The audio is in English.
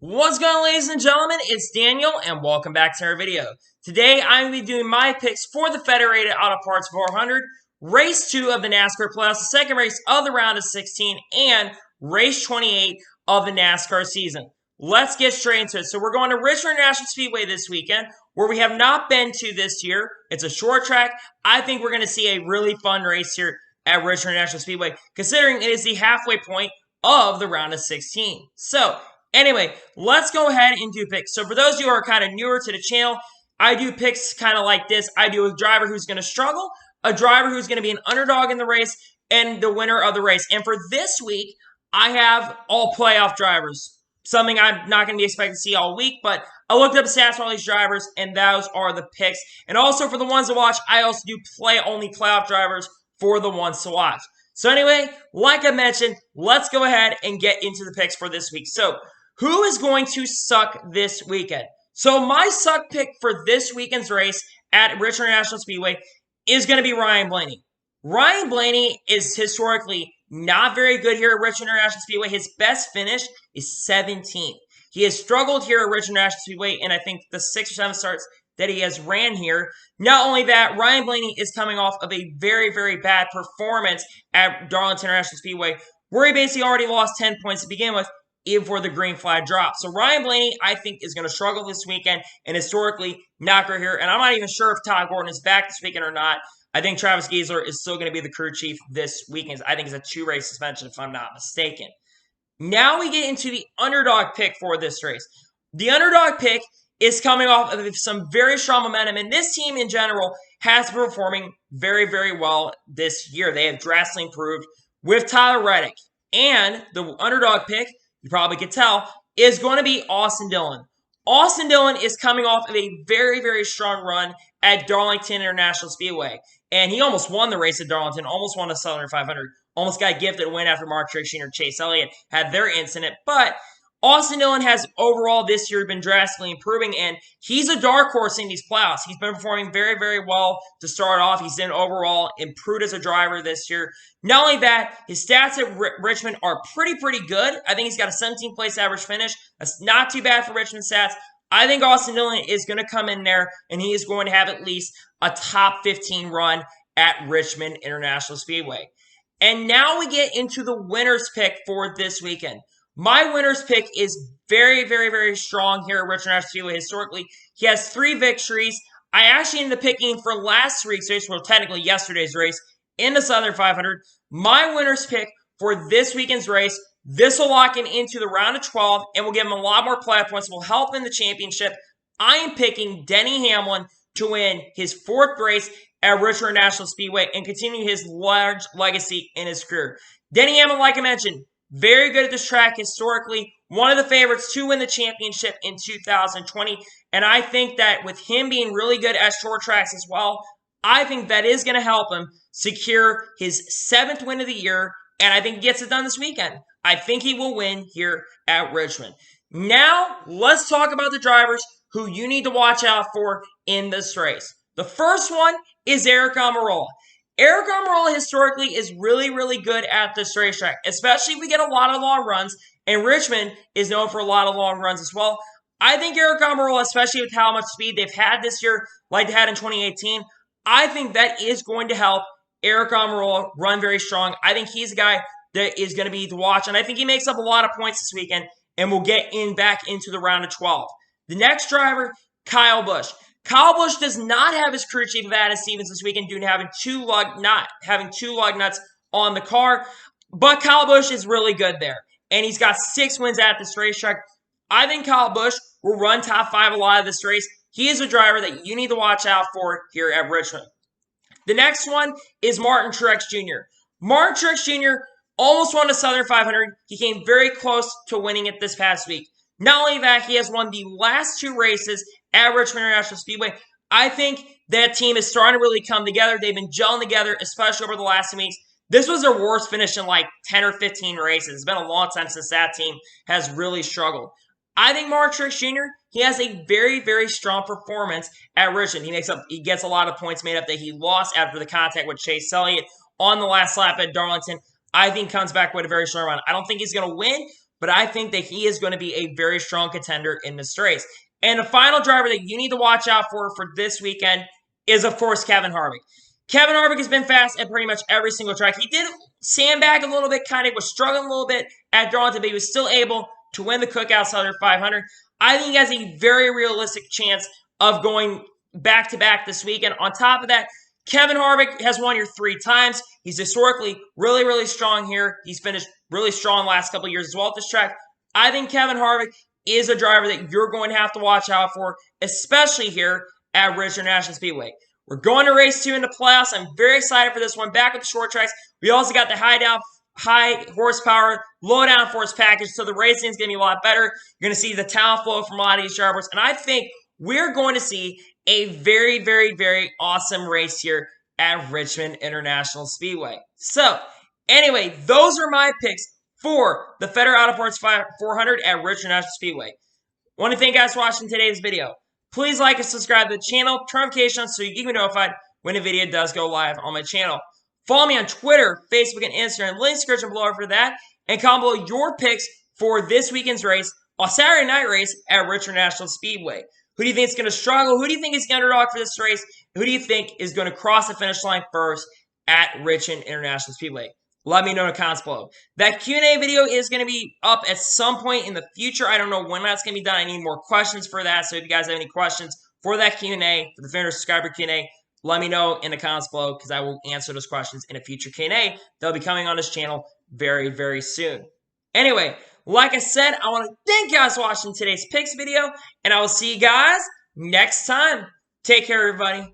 What's going on, ladies and gentlemen? It's Daniel, and welcome back to our video. Today, I'm going to be doing my picks for the Federated Auto Parts 400, Race 2 of the NASCAR Playoffs, the second race of the round of 16, and Race 28 of the NASCAR season. Let's get straight into it. So we're going to Richmond International Speedway this weekend, where we have not been to this year. It's a short track. I think we're going to see a really fun race here at Richmond International Speedway, considering it is the halfway point of the round of 16. So, anyway, let's go ahead and do picks. So for those of you who are kind of newer to the channel, I do picks kind of like this. I do a driver who's going to struggle, a driver who's going to be an underdog in the race, and the winner of the race. And for this week, I have all playoff drivers. Something I'm not going to be expecting to see all week, but I looked up stats for all these drivers, and those are the picks. And also for the ones to watch, I also do only playoff drivers for the ones to watch. So anyway, like I mentioned, let's go ahead and get into the picks for this week. So, who is going to suck this weekend? So my suck pick for this weekend's race at Richmond International Speedway is going to be Ryan Blaney. Ryan Blaney is historically not very good here at Richmond International Speedway. His best finish is 17th. He has struggled here at Richmond International Speedway in, I think, the 6 or 7 starts that he has ran here. Not only that, Ryan Blaney is coming off of a very, very bad performance at Darlington International Speedway, where he basically already lost 10 points to begin with, even before the green flag drop. So Ryan Blaney, I think, is going to struggle this weekend, and historically not great here. And I'm not even sure if Todd Gordon is back this weekend or not. I think Travis Giesler is still going to be the crew chief this weekend. I think it's a 2-race suspension, if I'm not mistaken. Now we get into the underdog pick for this race. The underdog pick is coming off of some very strong momentum, and this team in general has been performing very, very well this year. They have drastically improved with Tyler Reddick. And the underdog pick, you probably could tell, is going to be Austin Dillon. Austin Dillon is coming off of a very, very strong run at Darlington International Speedway. And he almost won the race at Darlington, almost won the Southern 500, almost got gifted a win after Mark Truex Jr. and Chase Elliott had their incident. But Austin Dillon has overall this year been drastically improving, and he's a dark horse in these playoffs. He's been performing very, very well to start off. He's been overall improved as a driver this year. Not only that, his stats at Richmond are pretty good. I think he's got a 17th place average finish. That's not too bad for Richmond stats. I think Austin Dillon is going to come in there, and he is going to have at least a top 15 run at Richmond International Speedway. And now we get into the winner's pick for this weekend. My winner's pick is very, very, very strong here at Richmond International Speedway. Historically, he has 3 victories. I actually ended up picking for last week's race, well, technically yesterday's race, in the Southern 500. My winner's pick for this weekend's race, this will lock him into the round of 12 and will give him a lot more playoff points, will help in the championship. I am picking Denny Hamlin to win his 4th race at Richmond International Speedway and continue his large legacy in his career. Denny Hamlin, like I mentioned, very good at this track historically. One of the favorites to win the championship in 2020. And I think that with him being really good at short tracks as well, I think that is going to help him secure his 7th win of the year. And I think he gets it done this weekend. I think he will win here at Richmond. Now, let's talk about the drivers who you need to watch out for in this race. The first one is Aric Almirola. Aric Almirola historically is really, really good at this racetrack, especially if we get a lot of long runs, and Richmond is known for a lot of long runs as well. I think Aric Almirola, especially with how much speed they've had this year, like they had in 2018, I think that is going to help Aric Almirola run very strong. I think he's a guy that is going to be to watch, and I think he makes up a lot of points this weekend, and will get back into the round of 12. The next driver, Kyle Busch. Kyle Busch does not have his crew chief of Adam Stevens this weekend due to having not having two lug nuts on the car. But Kyle Busch is really good there. And he's got 6 wins at this racetrack. I think Kyle Busch will run top 5 a lot of this race. He is a driver that you need to watch out for here at Richmond. The next one is Martin Truex Jr. Martin Truex Jr. almost won the Southern 500. He came very close to winning it this past week. Not only that, he has won the last 2 races at Richmond International Speedway. I think that team is starting to really come together. They've been gelling together, especially over the last 2 weeks. This was their worst finish in like 10 or 15 races. It's been a long time since that team has really struggled. I think Martin Truex Jr., he has a very, very strong performance at Richmond. He gets a lot of points made up that he lost after the contact with Chase Elliott on the last lap at Darlington. I think comes back with a very strong run. I don't think he's going to win, but I think that he is going to be a very strong contender in this race. And the final driver that you need to watch out for this weekend is, of course, Kevin Harvick. Kevin Harvick has been fast at pretty much every single track. He did sandbag a little bit, kind of was struggling a little bit at Darlington, but he was still able to win the Cookout Southern 500. I think he has a very realistic chance of going back-to-back this weekend. On top of that, Kevin Harvick has won here 3 times. He's historically really, really strong here. He's finished really strong the last couple of years as well at this track. I think Kevin Harvick is a driver that you're going to have to watch out for, especially here at Richmond National Speedway. We're going to race 2 in the playoffs. I'm very excited for this one. Back with the short tracks. We also got the high horsepower, low downforce package, so the racing is going to be a lot better. You're going to see the talent flow from a lot of these drivers, and I think we're going to see a very, very, very awesome race here at Richmond International Speedway. So, anyway, those are my picks for the Federated Auto Parts 400 at Richmond National Speedway. I want to thank you guys for watching today's video. Please like and subscribe to the channel, turn notifications so you can be notified when a video does go live on my channel. Follow me on Twitter, Facebook, and Instagram. Link in the description below for that. And comment below your picks for this weekend's race, a Saturday night race at Richmond National Speedway. Who do you think is going to struggle? Who do you think is the underdog for this race? Who do you think is going to cross the finish line first at Richmond International Speedway? Let me know in the comments below. That Q&A video is going to be up at some point in the future. I don't know when that's going to be done. I need more questions for that. So if you guys have any questions for that Q&A, for the Fender subscriber Q&A, let me know in the comments below because I will answer those questions in a future Q&A. They'll be coming on this channel very, very soon. Anyway, like I said, I want to thank you guys for watching today's picks video, and I will see you guys next time. Take care, everybody.